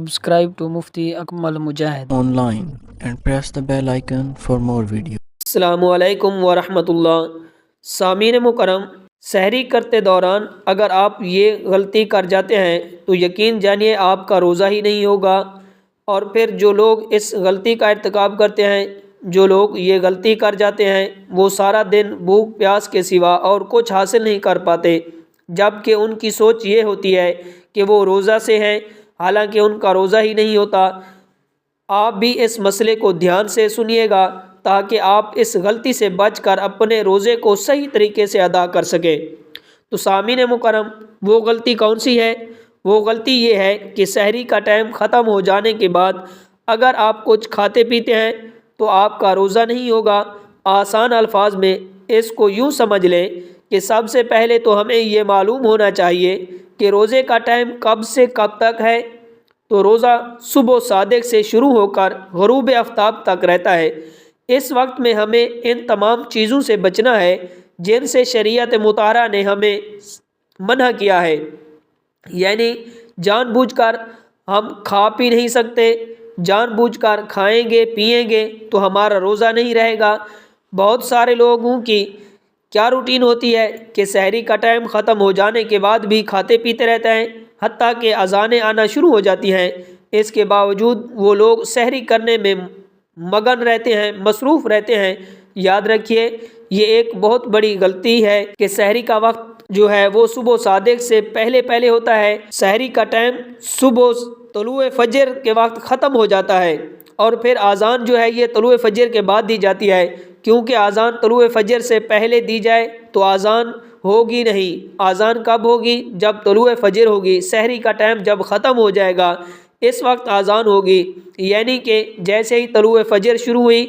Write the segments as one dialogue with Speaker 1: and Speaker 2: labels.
Speaker 1: Subscribe to Mufti Akmal Mujahid
Speaker 2: online and press the bell icon for more videos.
Speaker 3: अस्सलामुअलैकुम वरहमतुल्लाह। सामीन मुकरम, सहरी करते दौरान अगर आप ये गलती कर जाते हैं तो यकीन जानिए आपका रोज़ा ही नहीं होगा। और फिर जो लोग इस गलती का इर्तिकाब करते हैं, जो लोग ये गलती कर जाते हैं, वो सारा दिन भूख प्यास के सिवा और कुछ हासिल नहीं कर पाते, जबकि उनकी सोच ये होती है कि वो रोज़ा से हैं, हालांकि उनका रोज़ा ही नहीं होता। आप भी इस मसले को ध्यान से सुनिएगा ताकि आप इस गलती से बचकर अपने रोज़े को सही तरीके से अदा कर सकें। तो सामीन मुकरम, वो गलती कौन सी है? वो गलती ये है कि सहरी का टाइम ख़त्म हो जाने के बाद अगर आप कुछ खाते पीते हैं तो आपका रोज़ा नहीं होगा। आसान अल्फाज में इसको यूँ समझ लें कि सबसे पहले तो हमें ये मालूम होना चाहिए कि रोज़े का टाइम कब से कब तक है। तो रोज़ा सुबह सादिक से शुरू होकर ग़ुरूब आफ्ताब तक रहता है। इस वक्त में हमें इन तमाम चीज़ों से बचना है जिनसे शरीयत मुताहरा ने हमें मना किया है, यानी जानबूझकर हम खा पी नहीं सकते। जानबूझकर खाएंगे पिएंगे तो हमारा रोज़ा नहीं रहेगा। बहुत सारे लोगों की क्या रूटीन होती है कि सहरी का टाइम ख़त्म हो जाने के बाद भी खाते पीते रहते हैं, हत्ता कि अज़ानें आना शुरू हो जाती हैं। इसके बावजूद वो लोग सहरी करने में मगन रहते हैं, मसरूफ़ रहते हैं। याद रखिए, ये एक बहुत बड़ी गलती है कि सहरी का वक्त जो है वो सुबह सादिक से पहले पहले होता है। सहरी का टाइम सुबह तलुए फजर के वक्त ख़त्म हो जाता है और फिर आज़ान जो है ये तलुए फजर के बाद दी जाती है, क्योंकि आज़ान तलुए फजर से पहले दी जाए तो आज़ान होगी नहीं। आज़ान कब होगी? जब तलुए फजर होगी। सहरी का टाइम जब ख़त्म हो जाएगा इस वक्त आज़ान होगी, यानी कि जैसे ही तलुए फजर शुरू हुई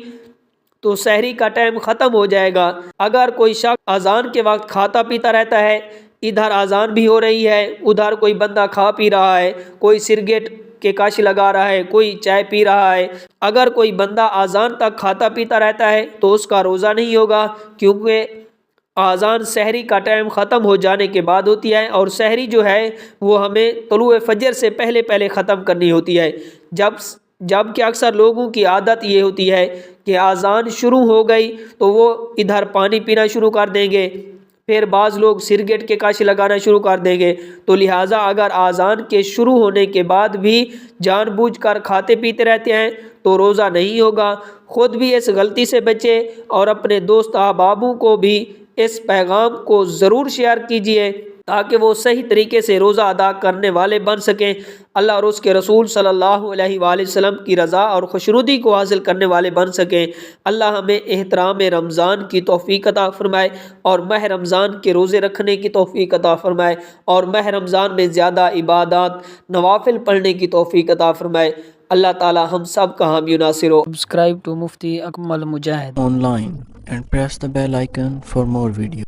Speaker 3: तो सहरी का टाइम ख़त्म हो जाएगा। अगर कोई शख्स अज़ान के वक्त खाता पीता रहता है, इधर अज़ान भी हो रही है, उधर कोई बंदा खा पी रहा है, कोई सिगरेट के कश लगा रहा है, कोई चाय पी रहा है, अगर कोई बंदा अज़ान तक खाता पीता रहता है तो उसका रोज़ा नहीं होगा, क्योंकि आज़ान सहरी का टाइम ख़त्म हो जाने के बाद होती है और सहरी जो है वो हमें तलुए फजर से पहले पहले ख़त्म करनी होती है। जबकि अक्सर लोगों की आदत ये होती है कि आज़ान शुरू हो गई तो वो इधर पानी पीना शुरू कर देंगे, फिर बाज़ लोग सिगरेट के कश लगाना शुरू कर देंगे। तो लिहाजा अगर आज़ान के शुरू होने के बाद भी जानबूझकर खाते पीते रहते हैं तो रोज़ा नहीं होगा। ख़ुद भी इस गलती से बचे और अपने दोस्त अहबाबों को भी इस पैगाम को ज़रूर शेयर कीजिए ताकि वो सही तरीके से रोज़ा अदा करने वाले बन सकें, अल्लाह और उसके रसूल सल्लल्लाहु अलैहि वसल्लम की रज़ा और खुशनुदी को हासिल करने वाले बन सकें। अल्लाह हमें एहतराम रमज़ान की तौफ़ीक़ अता फ़रमाए और माह रमज़ान के रोज़े रखने की तौफ़ीक़ अता फ़रमाए और माह रमज़ान में ज़्यादा इबादत नवाफिल पढ़ने की तौफ़ीक़ अता फ़रमाए। अल्लाह ताला हम सब का हामी नासिर हो।
Speaker 1: Subscribe to Mufti Akmal Mujahid
Speaker 2: Online and press the bell icon for more videos.